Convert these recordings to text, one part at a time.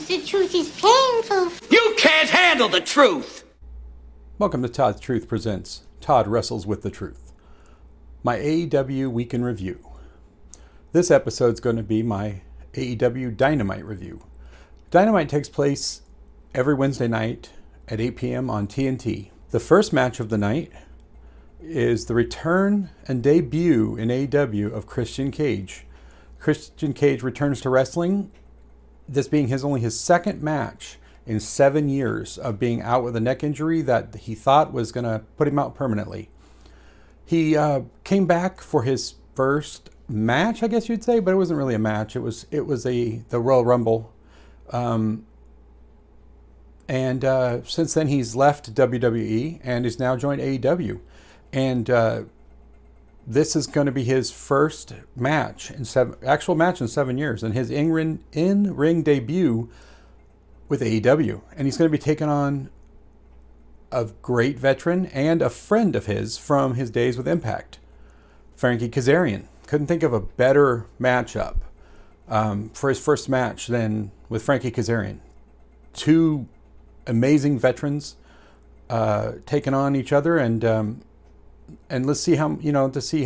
Sometimes the truth is painful. You can't handle the truth! Welcome to Todd's Truth Presents. Todd Wrestles with the Truth. My AEW Week in Review. This episode's going to be my AEW Dynamite review. Dynamite takes place every Wednesday night at 8 p.m. on TNT. The first match of the night is the return and debut in AEW of Christian Cage. Christian Cage returns to wrestling, this being only his second match in 7 years of being out with a neck injury that he thought was going to put him out permanently. He came back for his first match, I guess you'd say, but it wasn't really a match. It was the Royal Rumble. And since then he's left WWE and is now joined AEW. And this is going to be his first match actual match in 7 years, and his in-ring debut with AEW. And he's going to be taking on a great veteran and a friend of his from his days with Impact, Frankie Kazarian. Couldn't think of a better matchup for his first match than with Frankie Kazarian. Two amazing veterans taking on each other, and let's see how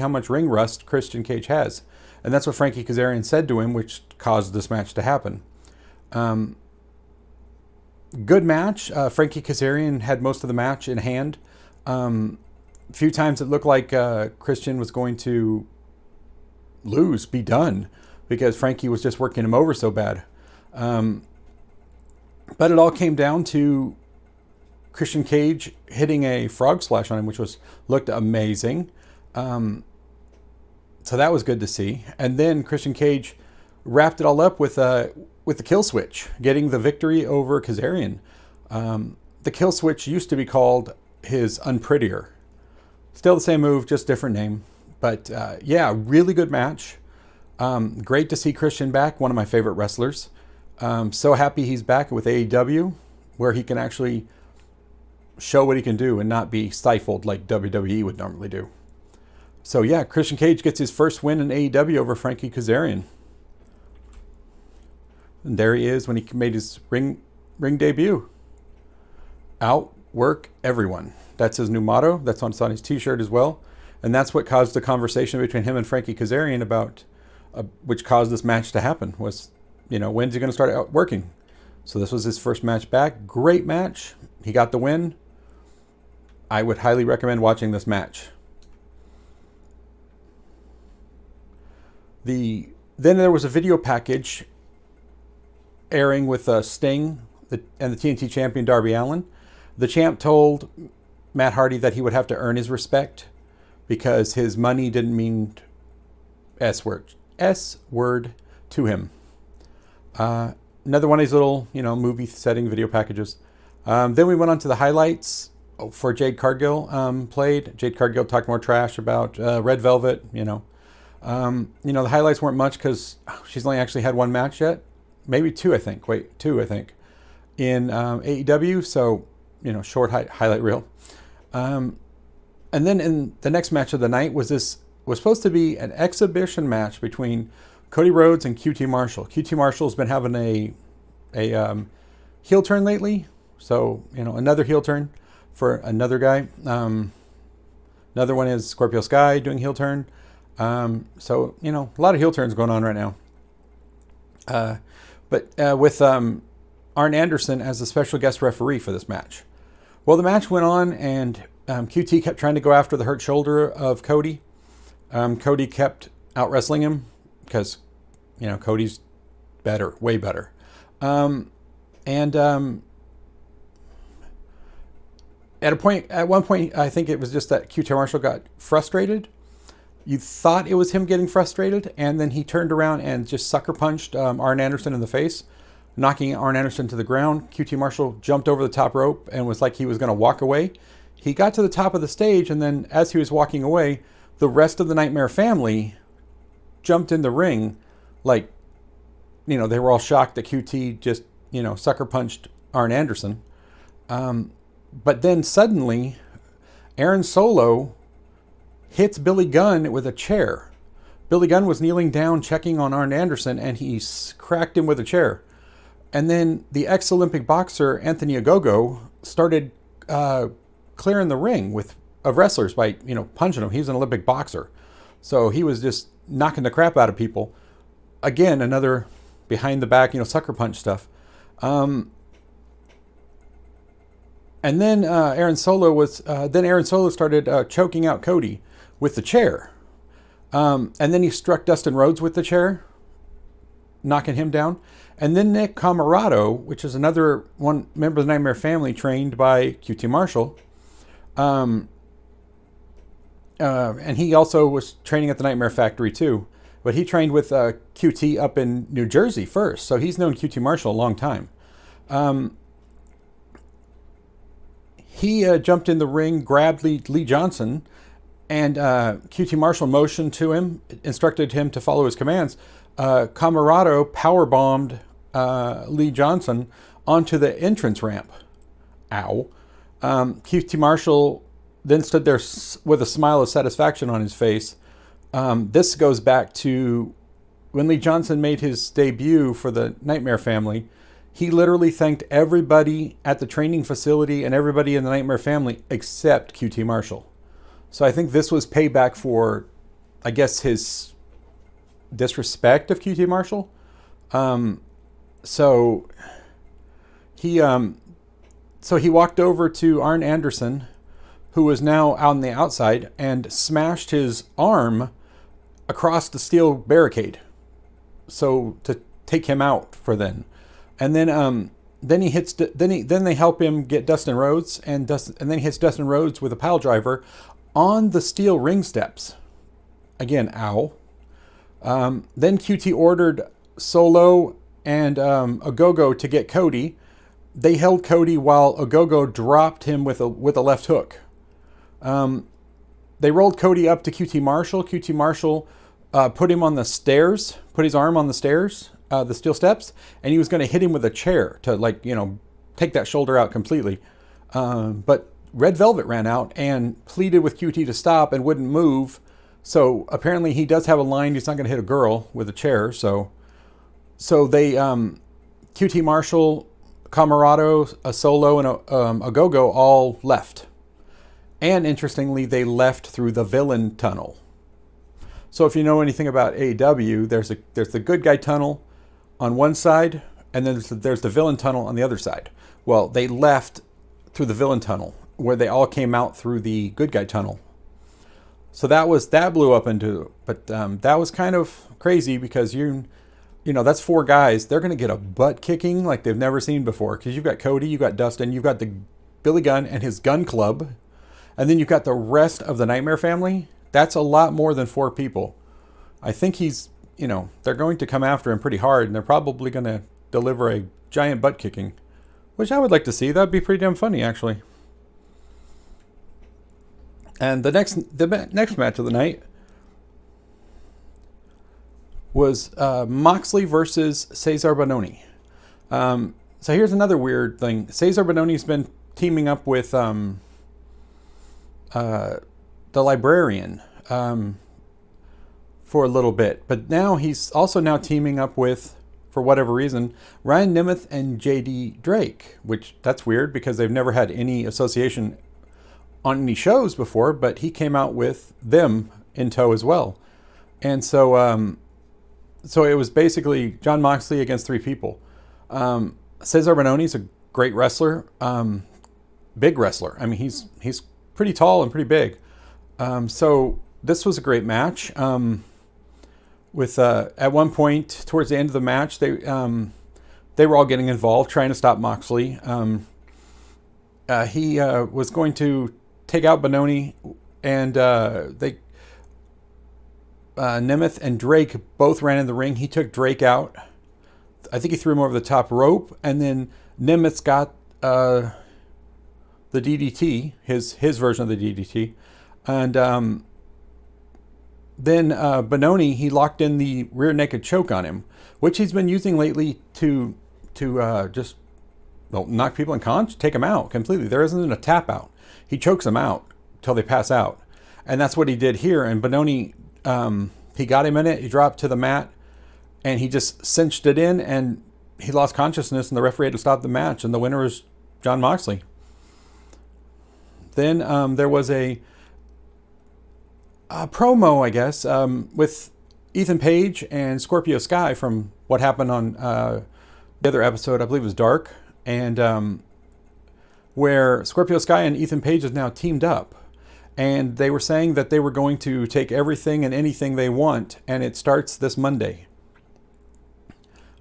much ring rust Christian Cage has. And that's what Frankie Kazarian said to him, which caused this match to happen. Good match. Frankie Kazarian had most of the match in hand. A few times it looked like Christian was going to be done, because Frankie was just working him over so bad. But it all came down to Christian Cage hitting a frog splash on him, which looked amazing. So that was good to see. And then Christian Cage wrapped it all up with the kill switch, getting the victory over Kazarian. The kill switch used to be called his Unprettier. Still the same move, just different name. But yeah, really good match. Great to see Christian back, one of my favorite wrestlers. So happy he's back with AEW, where he can actually show what he can do and not be stifled like WWE would normally do. So yeah, Christian Cage gets his first win in AEW over Frankie Kazarian. And there he is when he made his ring debut. Outwork everyone. That's his new motto. That's on his t-shirt as well. And that's what caused the conversation between him and Frankie Kazarian about, which caused this match to happen, was, when's he going to start outworking? So this was his first match back. Great match. He got the win. I would highly recommend watching this match. Then there was a video package airing with Sting and the TNT champion Darby Allin. The champ told Matt Hardy that he would have to earn his respect because his money didn't mean S-word to him. Another one of these little, movie setting video packages. Then we went on to the highlights for Jade Cargill played. Jade Cargill talked more trash about Red Velvet, The highlights weren't much because she's only actually had one match yet. Maybe two, I think. In AEW. So, short highlight reel. And then in the next match of the night was supposed to be an exhibition match between Cody Rhodes and QT Marshall. QT Marshall's been having a heel turn lately. So, another heel turn for another guy. Another one is Scorpio Sky doing heel turn. So, a lot of heel turns going on right now. But with Arn Anderson as the special guest referee for this match. Well, the match went on, and QT kept trying to go after the hurt shoulder of Cody. Cody kept out wrestling him because, Cody's better, way better. At one point, I think it was just that QT Marshall got frustrated. You thought it was him getting frustrated, and then he turned around and just sucker punched Arn Anderson in the face, knocking Arn Anderson to the ground. QT Marshall jumped over the top rope and was like he was going to walk away. He got to the top of the stage, and then as he was walking away, the rest of the Nightmare family jumped in the ring like, they were all shocked that QT just, sucker punched Arn Anderson. But then suddenly, Aaron Solo hits Billy Gunn with a chair. Billy Gunn was kneeling down checking on Arn Anderson, and he cracked him with a chair. And then the ex-Olympic boxer Anthony Ogogo started clearing the ring of wrestlers by punching them. He's an Olympic boxer, so he was just knocking the crap out of people. Again, another behind the back, sucker punch stuff. And then Aaron Solo started choking out Cody with the chair. And then he struck Dustin Rhodes with the chair, knocking him down. And then Nick Camarado, which is another one member of the Nightmare Family, trained by QT Marshall. And he also was training at the Nightmare Factory too. But he trained with QT up in New Jersey first. So he's known QT Marshall a long time. He jumped in the ring, grabbed Lee Johnson, and QT Marshall motioned to him, instructed him to follow his commands. Camarado powerbombed Lee Johnson onto the entrance ramp. Ow. QT Marshall then stood there with a smile of satisfaction on his face. This goes back to when Lee Johnson made his debut for the Nightmare Family. He literally thanked everybody at the training facility and everybody in the Nightmare Family except QT Marshall. So I think this was payback for, I guess, his disrespect of QT Marshall. So he walked over to Arn Anderson, who was now out on the outside, and smashed his arm across the steel barricade, so to take him out for then. And then he hits. Then they help him get Dustin Rhodes, and then he hits Dustin Rhodes with a pile driver on the steel ring steps. Again, ow. Then QT ordered Solo and Ogogo to get Cody. They held Cody while Ogogo dropped him with a left hook. They rolled Cody up to QT Marshall. QT Marshall put him on the stairs, put his arm on the stairs, the steel steps, and he was going to hit him with a chair to take that shoulder out completely. But Red Velvet ran out and pleaded with QT to stop and wouldn't move. So apparently he does have a line. He's not going to hit a girl with a chair. So they, QT Marshall, Camarado, a Solo, and a Go-Go all left. And interestingly, they left through the villain tunnel. So if you know anything about AEW, there's the good guy tunnel on one side, and then there's the villain tunnel on the other side. Well, they left through the villain tunnel, where they all came out through the good guy tunnel. So that blew up into, but that was kind of crazy because that's four guys. They're going to get a butt kicking like they've never seen before, because you've got Cody, you've got Dustin, you've got the Billy Gunn and his gun club, and then you've got the rest of the Nightmare Family. That's a lot more than four people. I think they're going to come after him pretty hard, and they're probably going to deliver a giant butt kicking, which I would like to see. That'd be pretty damn funny, actually. And the next match of the night was Moxley versus Cesar Bononi. So here's another weird thing. Cesar Bononi's been teaming up with the Librarian for a little bit, but now he's also now teaming up with, for whatever reason, Ryan Nemeth and JD Drake, which that's weird because they've never had any association on any shows before, but he came out with them in tow as well. And so it was basically Jon Moxley against three people. Cesar Bononi's a great wrestler, big wrestler. I mean, he's pretty tall and pretty big. So this was a great match. With at one point towards the end of the match, they were all getting involved trying to stop Moxley. He was going to take out Bononi, and Nemeth and Drake both ran in the ring. He took Drake out. I think he threw him over the top rope, and then Nemeth got the DDT, his version of the DDT, and then Bononi, he locked in the rear naked choke on him, which he's been using lately to just knock people unconscious, take them out completely. There isn't a tap out. He chokes them out till they pass out, and that's what he did here. And Bononi, he got him in it. He dropped to the mat, and he just cinched it in. And he lost consciousness, and the referee had to stop the match, and the winner was Jon Moxley. Then there was a promo, I guess, with Ethan Page and Scorpio Sky from what happened on the other episode, I believe it was Dark, and where Scorpio Sky and Ethan Page is now teamed up. And they were saying that they were going to take everything and anything they want, and it starts this Monday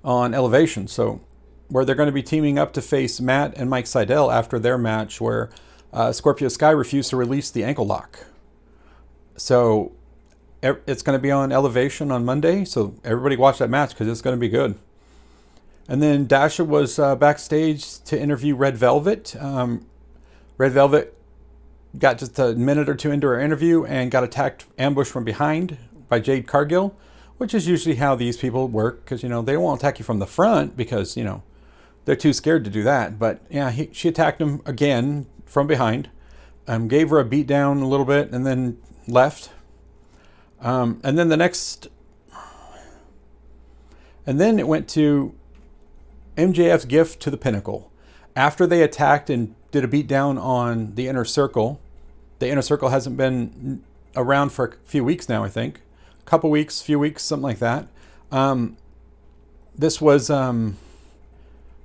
on Elevation. So where they're going to be teaming up to face Matt and Mike Sydal after their match where Scorpio Sky refused to release the ankle lock. So it's going to be on Elevation on Monday. So everybody watch that match because it's going to be good. And then Dasha was backstage to interview Red Velvet. Red Velvet got just a minute or two into her interview and got attacked, ambushed from behind by Jade Cargill, which is usually how these people work because, they won't attack you from the front because, they're too scared to do that. But yeah, she attacked him again from behind, gave her a beat down a little bit and then left. And then it went to MJF's gift to the Pinnacle. After they attacked and did a beat down on the Inner Circle, the Inner Circle hasn't been around for a few weeks now, I think. A couple weeks, few weeks, something like that. This was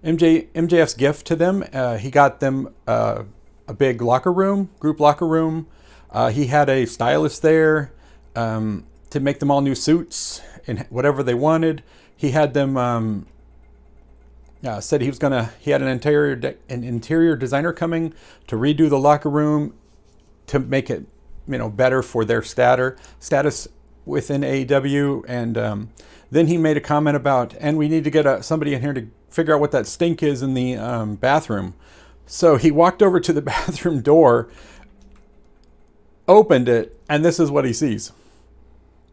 MJF's gift to them. He got them a big locker room, group locker room. He had a stylist there to make them all new suits and whatever they wanted. He had them said he had an interior designer coming to redo the locker room to make it better for their status within AEW. And then he made a comment about, and we need to get somebody in here to figure out what that stink is in the bathroom. So he walked over to the bathroom door, opened it, and this is what he sees.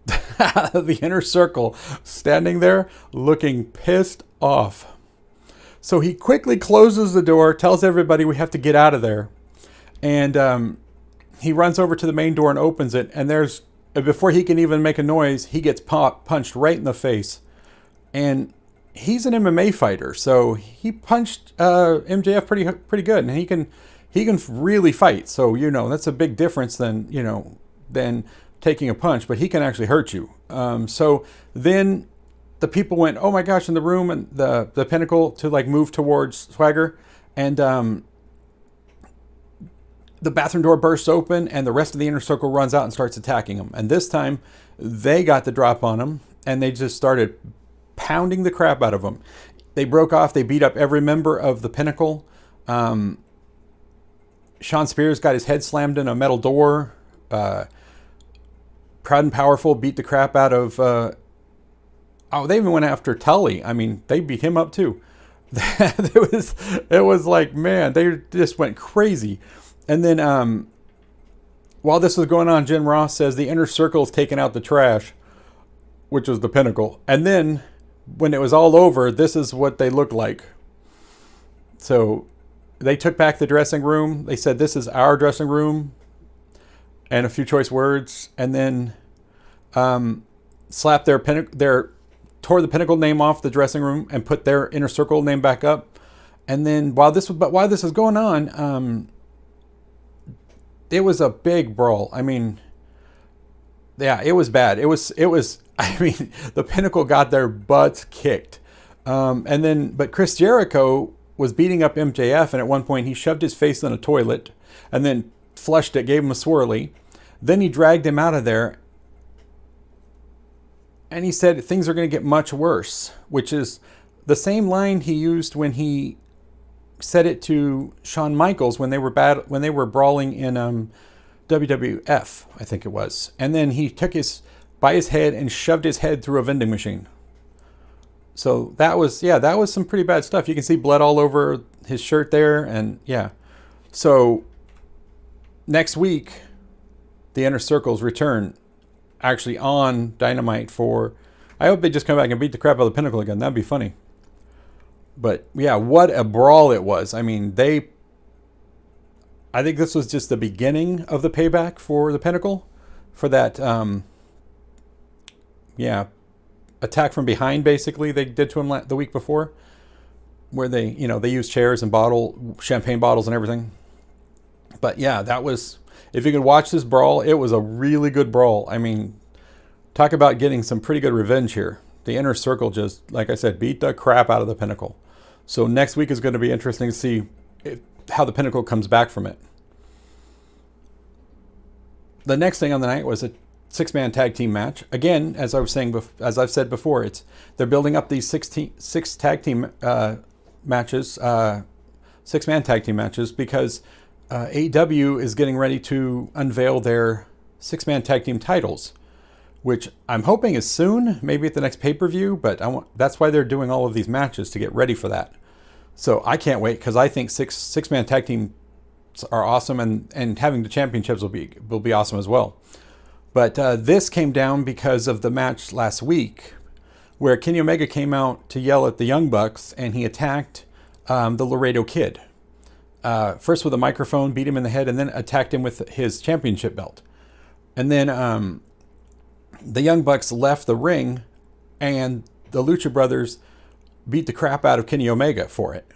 The Inner Circle standing there looking pissed off. So he quickly closes the door, tells everybody we have to get out of there. And he runs over to the main door and opens it. And before he can even make a noise, he gets punched right in the face. And he's an MMA fighter, so he punched MJF pretty good. And he can really fight. So, that's a big difference than taking a punch. But he can actually hurt you. So then the people went, oh my gosh, in the room and the Pinnacle to move towards Swagger, and the bathroom door bursts open and the rest of the Inner Circle runs out and starts attacking him. And this time they got the drop on him and they just started pounding the crap out of him. They broke off. They beat up every member of the Pinnacle. Sean Spears got his head slammed in a metal door. Proud and Powerful beat the crap out of they even went after Tully. I mean, they beat him up too. It was like, man, they just went crazy. And then while this was going on, Jim Ross says the Inner Circle's taking out the trash, which was the Pinnacle. And then when it was all over, this is what they looked like. So they took back the dressing room. They said, this is our dressing room, and a few choice words. And then slapped tore the Pinnacle name off the dressing room and put their Inner Circle name back up. And then while this was going on, it was a big brawl. I mean, yeah, it was bad. It was. I mean, the Pinnacle got their butts kicked. But Chris Jericho was beating up MJF, and at one point he shoved his face in a toilet and then flushed it, gave him a swirly. Then he dragged him out of there. And he said things are going to get much worse, which is the same line he used when he said it to Shawn Michaels when they were brawling in WWF, I think it was. And then he took his head and shoved his head through a vending machine. So that was some pretty bad stuff. You can see blood all over his shirt there, and yeah. So next week, the Inner Circle's return. Actually on Dynamite I hope they just come back and beat the crap out of the Pinnacle again. That'd be funny. But yeah, what a brawl it was. I mean, I think this was just the beginning of the payback for the Pinnacle for that, attack from behind, basically, they did to him the week before. where they use chairs and champagne bottles and everything. But yeah, that was, if you could watch this brawl, it was a really good brawl. I mean, talk about getting some pretty good revenge here. The Inner Circle just, like I said, beat the crap out of the Pinnacle. So next week is going to be interesting to see how the Pinnacle comes back from it. The next thing on the night was a 6-man tag team match. Again, as I've said before, they're building up these 6 tag team matches, 6-man tag team matches, because AEW is getting ready to unveil their 6-man tag team titles, which I'm hoping is soon, maybe at the next pay-per-view, but that's why they're doing all of these matches, to get ready for that. So I can't wait, because I think six-man tag teams are awesome, and having the championships will be awesome as well. But this came down because of the match last week, where Kenny Omega came out to yell at the Young Bucks, and he attacked the Laredo Kid. First with a microphone, beat him in the head, and then attacked him with his championship belt. And then the Young Bucks left the ring, and the Lucha Brothers beat the crap out of Kenny Omega for it.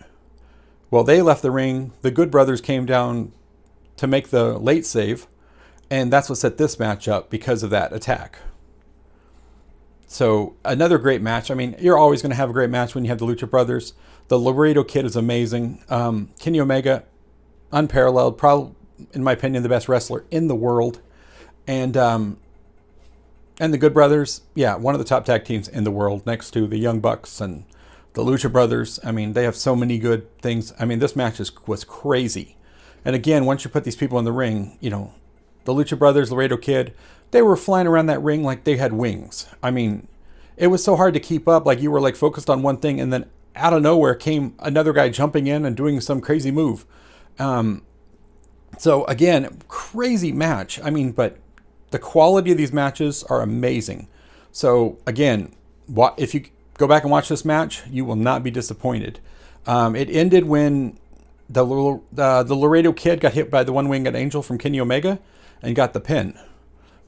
Well, they left the ring. The Good Brothers came down to make the late save, and that's what set this match up because of that attack. So another great match. I mean, you're always going to have a great match when you have the Lucha Brothers. The Laredo Kid is amazing. Kenny Omega, unparalleled, probably, in my opinion, the best wrestler in the world. And the Good Brothers, yeah, one of the top tag teams in the world, next to the Young Bucks and the Lucha Brothers. I mean, they have so many good things. I mean, this match was crazy. And again, once you put these people in the ring, the Lucha Brothers, Laredo Kid, they were flying around that ring like they had wings. I mean, it was so hard to keep up. Like, you were like focused on one thing, and then out of nowhere came another guy jumping in and doing some crazy move. So again, crazy match. I mean, but the quality of these matches are amazing. So again, if you go back and watch this match, you will not be disappointed. It ended when the Laredo Kid got hit by the one-winged angel from Kenny Omega and got the pin.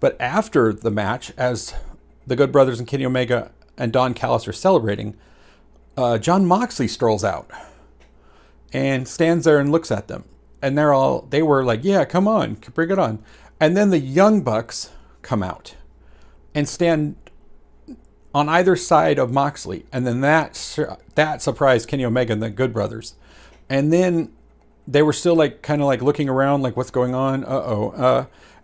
But after the match, as the Good Brothers and Kenny Omega and Don Callis are celebrating, John Moxley strolls out and stands there and looks at them. And they were like, yeah, come on, bring it on. And then the Young Bucks come out and stand on either side of Moxley. And then that surprised Kenny Omega and the Good Brothers. And then they were still kind of looking around like, what's going on?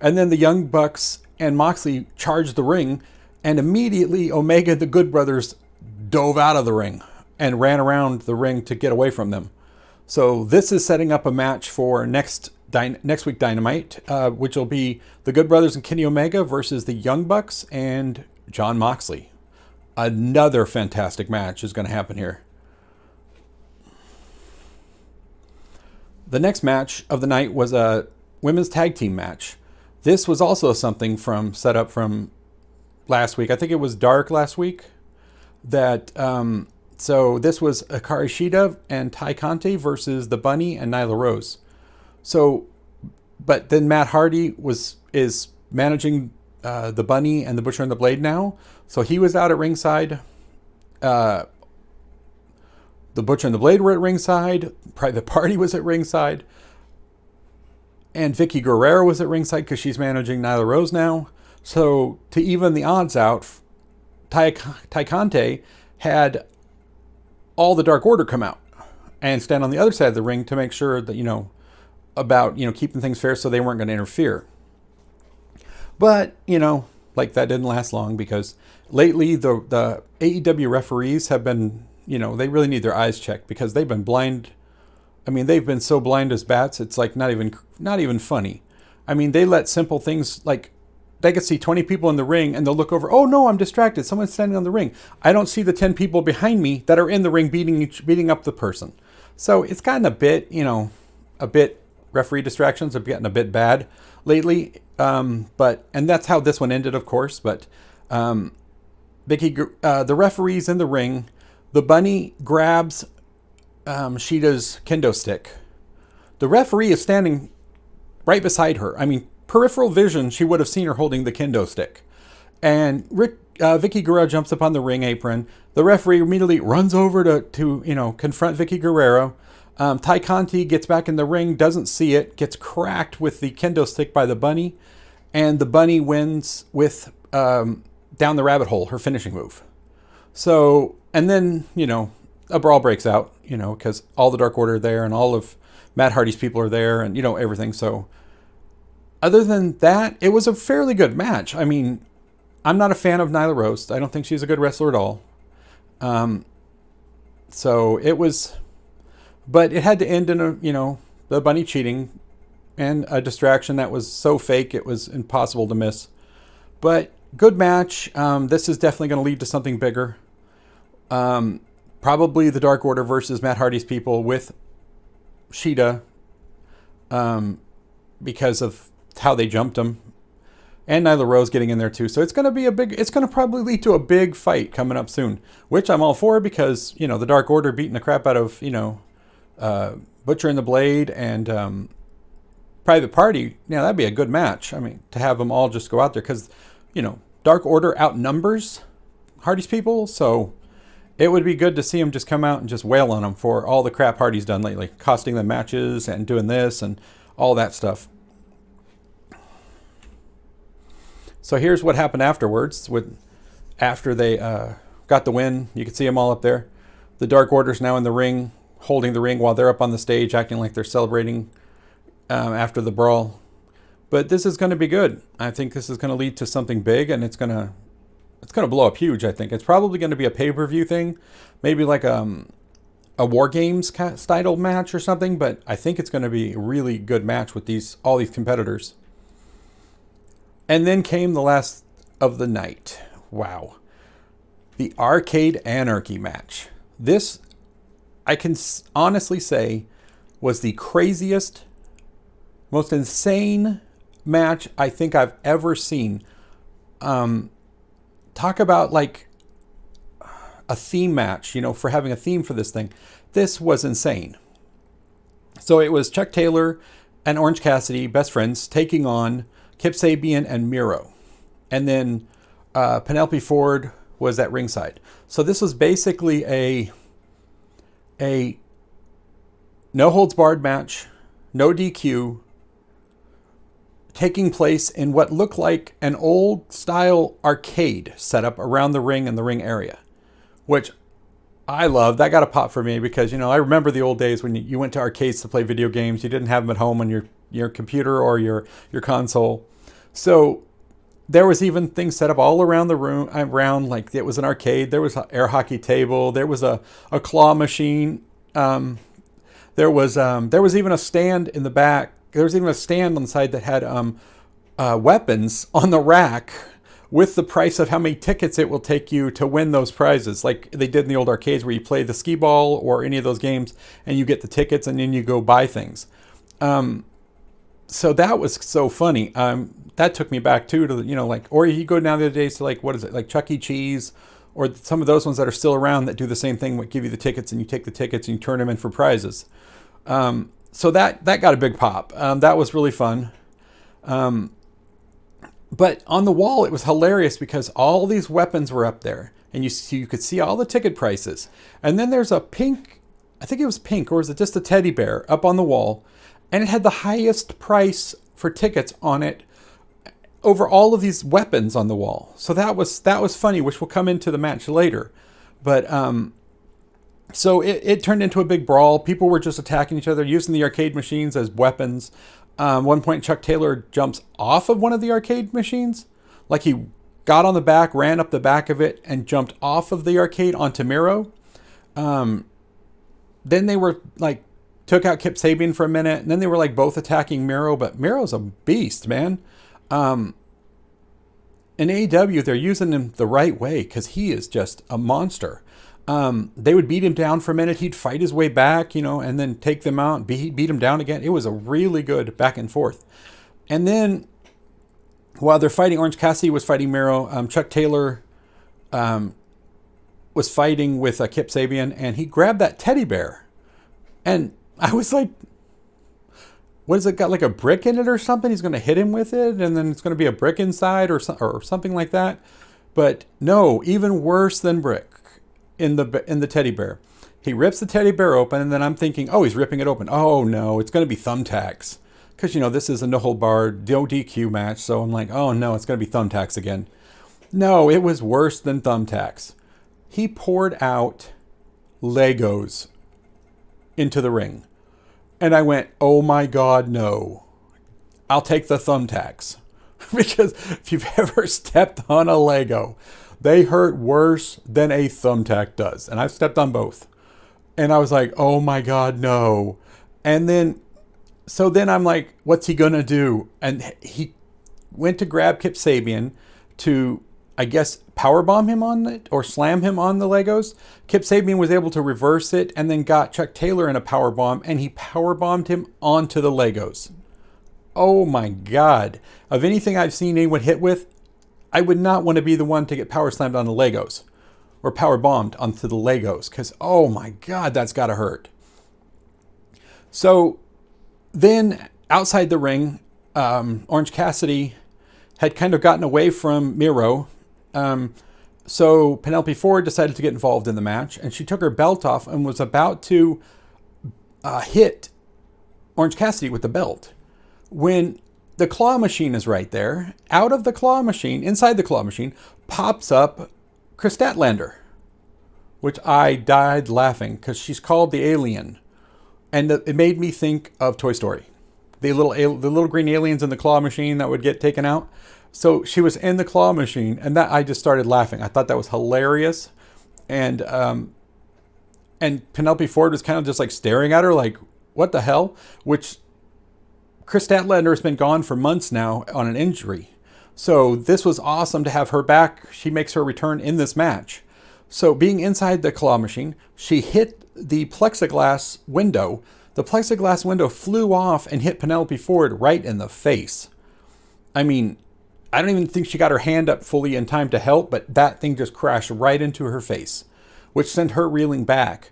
And then the Young Bucks and Moxley charged the ring, and immediately Omega and the Good Brothers dove out of the ring and ran around the ring to get away from them. So this is setting up a match for next week Dynamite, which will be the Good Brothers and Kenny Omega versus the Young Bucks and John Moxley. Another fantastic match is going to happen here. The next match of the night was a women's tag team match. This was also something set up from last week. I think it was Dark last week. So this was Hikaru Shida and Tai Conti versus the Bunny and Nyla Rose. So, but then Matt Hardy is managing the Bunny and the Butcher and the Blade now. So he was out at ringside. The Butcher and the Blade were at ringside. Private Party was at ringside. And Vicky Guerrero was at ringside because she's managing Nyla Rose now. So to even the odds out, Tai Conti had all the Dark Order come out and stand on the other side of the ring to make sure that, about keeping things fair, so they weren't going to interfere. But, that didn't last long, because lately the AEW referees have been, they really need their eyes checked, because they've been blind. I mean, they've been so blind as bats, it's not even funny. I mean, they let simple things like, they could see 20 people in the ring and they'll look over, oh no, I'm distracted, someone's standing on the ring. I don't see the 10 people behind me that are in the ring beating up the person. So it's gotten a bit, referee distractions have gotten a bit bad lately. And that's how this one ended, of course. But the referee's in the ring. The Bunny grabs Shida's kendo stick. The referee is standing right beside her. I mean, peripheral vision, she would have seen her holding the kendo stick. And Vicky Guerrero jumps up on the ring apron. The referee immediately runs over to confront Vicky Guerrero. Ty Conti gets back in the ring, doesn't see it, gets cracked with the kendo stick by the bunny, and the bunny wins with down the rabbit hole, her finishing move. So, and then, a brawl breaks out, because all the Dark Order are there and all of Matt Hardy's people are there and, everything. So, other than that, it was a fairly good match. I mean, I'm not a fan of Nyla Rose. I don't think she's a good wrestler at all. So it was, but it had to end in the bunny cheating and a distraction that was so fake it was impossible to miss. But good match. This is definitely going to lead to something bigger. Probably the Dark Order versus Matt Hardy's people with Shida, because of how they jumped him, and Nyla Rose getting in there too. So it's going to probably lead to a big fight coming up soon, which I'm all for, because, the Dark Order beating the crap out of, Butcher and the Blade and Private Party. That'd be a good match. I mean, to have them all just go out there, because, Dark Order outnumbers Hardy's people. So it would be good to see him just come out and just wail on them for all the crap Hardy's done lately, costing them matches and doing this and all that stuff. So here's what happened afterwards. After they got the win, you can see them all up there. The Dark Order's now in the ring, holding the ring while they're up on the stage, acting like they're celebrating after the brawl. But this is going to be good. I think this is going to lead to something big, and it's going to blow up huge. I think it's probably going to be a pay-per-view thing, maybe like a War Games style match or something. But I think it's going to be a really good match with all these competitors. And then came the last of the night. Wow. The Arcade Anarchy match. This, I can honestly say, was the craziest, most insane match I think I've ever seen. Talk about like a theme match, for having a theme for this thing. This was insane. So it was Chuck Taylor and Orange Cassidy, best friends, taking on Kip Sabian and Miro. And then Penelope Ford was at ringside. So this was basically a no-holds-barred match, no DQ, taking place in what looked like an old-style arcade setup around the ring and the ring area, which I love. That got a pop for me because, I remember the old days when you went to arcades to play video games. You didn't have them at home on your computer or your console. So there was even things set up all around the room, like it was an arcade. There was an air hockey table. There was a claw machine. There was even a stand in the back. There was even a stand on the side that had weapons on the rack with the price of how many tickets it will take you to win those prizes, like they did in the old arcades where you play the skee ball or any of those games and you get the tickets and then you go buy things. So that was so funny. That took me back too to or you go down the other days to like Chuck E. Cheese or some of those ones that are still around that do the same thing, give you the tickets and you take the tickets and you turn them in for prizes. So that got a big pop. That was really fun. But on the wall, it was hilarious because all these weapons were up there and you could see all the ticket prices. And then there's a pink, I think it was pink, or was it just a teddy bear up on the wall? And it had the highest price for tickets on it over all of these weapons on the wall. So that was funny, which will come into the match later. But so it turned into a big brawl. People were just attacking each other, using the arcade machines as weapons. One point, Chuck Taylor jumps off of one of the arcade machines. Like he got on the back, ran up the back of it, and jumped off of the arcade onto Miro. Then they were took out Kip Sabian for a minute, and then they were both attacking Miro, but Miro's a beast, man. In AEW, they're using him the right way because he is just a monster. They would beat him down for a minute. He'd fight his way back, and then take them out, beat him down again. It was a really good back and forth. And then while they're fighting, Orange Cassidy was fighting Miro. Chuck Taylor was fighting with Kip Sabian, and he grabbed that teddy bear. And I was like, what has it got, like a brick in it or something? He's going to hit him with it, and then it's going to be a brick inside or something like that. But no, even worse than Brick in the teddy bear. He rips the teddy bear open, and then I'm thinking, oh, he's ripping it open. Oh, no, it's going to be thumbtacks. Because, this is a no-hold-barred, no DQ match. So I'm like, oh, no, it's going to be thumbtacks again. No, it was worse than thumbtacks. He poured out Legos into the ring. And I went, oh, my God, no. I'll take the thumbtacks. Because if you've ever stepped on a Lego, they hurt worse than a thumbtack does. And I've stepped on both. And I was like, oh my God, no. And then I'm like, what's he going to do? And he went to grab Kip Sabian to, I guess, powerbomb him on it or slam him on the Legos. Kip Sabian was able to reverse it and then got Chuck Taylor in a powerbomb, and he powerbombed him onto the Legos. Oh my God. Of anything I've seen anyone hit with, I would not want to be the one to get power slammed on the Legos or power bombed onto the Legos, because, oh my God, that's got to hurt. So then outside the ring, Orange Cassidy had kind of gotten away from Miro. So Penelope Ford decided to get involved in the match, and she took her belt off and was about to hit Orange Cassidy with the belt, when the claw machine is right there. Out of the claw machine, inside the claw machine, pops up Chris Statlander, which I died laughing because she's called the Alien. And it made me think of Toy Story. The little green aliens in the claw machine that would get taken out. So she was in the claw machine, and that I just started laughing. I thought that was hilarious. And Penelope Ford was kind of just like staring at her like, what the hell? Which Chris Statlander has been gone for months now on an injury. So this was awesome to have her back. She makes her return in this match. So being inside the claw machine, she hit the plexiglass window. The plexiglass window flew off and hit Penelope Ford right in the face. I mean, I don't even think she got her hand up fully in time to help, but that thing just crashed right into her face, which sent her reeling back.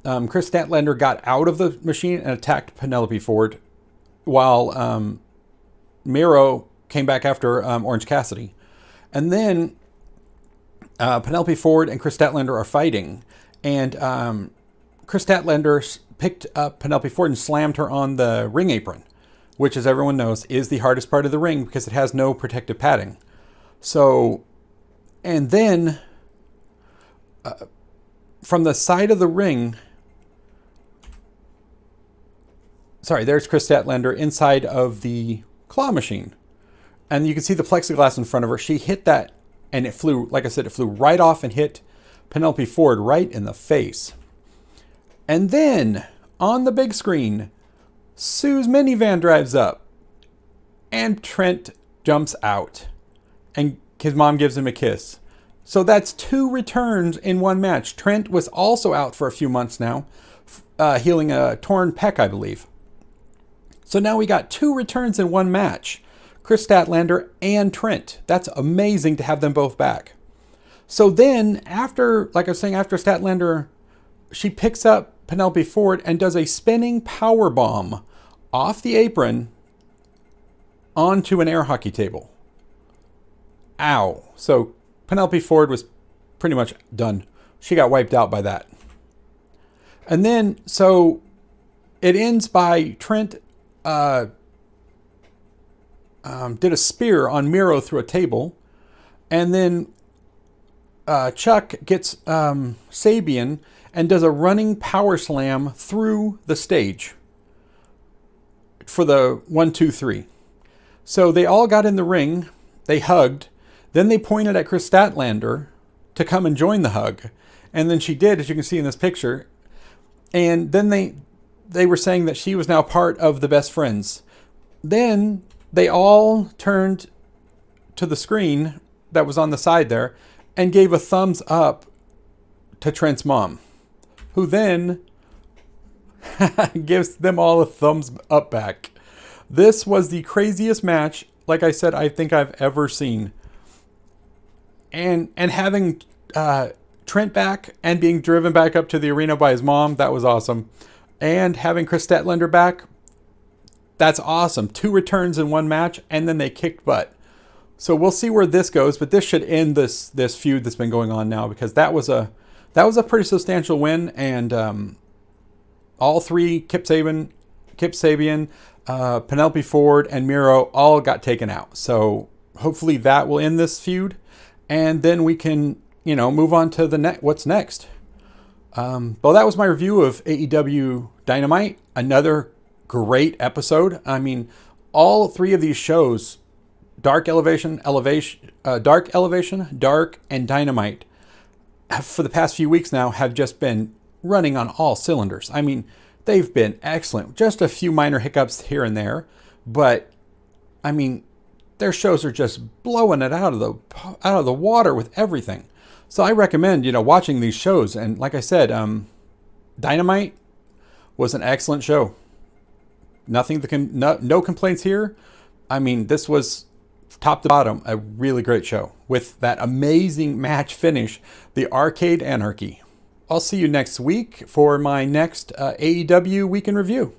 Chris Statlander got out of the machine and attacked Penelope Ford, while Miro came back after Orange Cassidy. And then Penelope Ford and Chris Statlander are fighting. And Chris Statlander picked up Penelope Ford and slammed her on the ring apron, which, as everyone knows, is the hardest part of the ring because it has no protective padding. So, and then from the side of the ring, there's Chris Statlander inside of the claw machine. And you can see the plexiglass in front of her. She hit that, and it flew, like I said, it flew right off and hit Penelope Ford right in the face. And then, on the big screen, Sue's minivan drives up. And Trent jumps out. And his mom gives him a kiss. So that's 2 returns in one match. Trent was also out for a few months now, healing a torn pec, I believe. So now we got 2 returns in one match. Chris Statlander and Trent. That's amazing to have them both back. So then after, like I was saying, after Statlander, she picks up Penelope Ford and does a spinning power bomb off the apron onto an air hockey table. Ow. So Penelope Ford was pretty much done. She got wiped out by that. And then, so it ends by Trent did a spear on Miro through a table. And then Chuck gets Sabian and does a running power slam through the stage for the 1, 2, 3. So they all got in the ring. They hugged. Then they pointed at Chris Statlander to come and join the hug. And then she did, as you can see in this picture. And then they were saying that she was now part of the best friends. Then they all turned to the screen that was on the side there and gave a thumbs up to Trent's mom, who then gives them all a thumbs up back. This was the craziest match, like I said, I think I've ever seen. And having Trent back and being driven back up to the arena by his mom, that was awesome. And having Chris Statlander back, that's awesome. 2 returns in one match, and then they kicked butt. So we'll see where this goes, but this should end this feud that's been going on now, because that was a pretty substantial win, and all three, Kip Sabian, Penelope Ford, and Miro all got taken out. So hopefully that will end this feud, and then we can, move on to what's next. Well, that was my review of AEW Dynamite. Another great episode. I mean, all three of these shows, Dark Elevation, Dark, and Dynamite, for the past few weeks now, have just been running on all cylinders. I mean, they've been excellent. Just a few minor hiccups here and there, but I mean, their shows are just blowing it out of the water with everything. So I recommend, watching these shows. And like I said, Dynamite was an excellent show. No complaints here. I mean, this was top to bottom a really great show with that amazing match finish, the Arcade Anarchy. I'll see you next week for my next AEW Week in Review.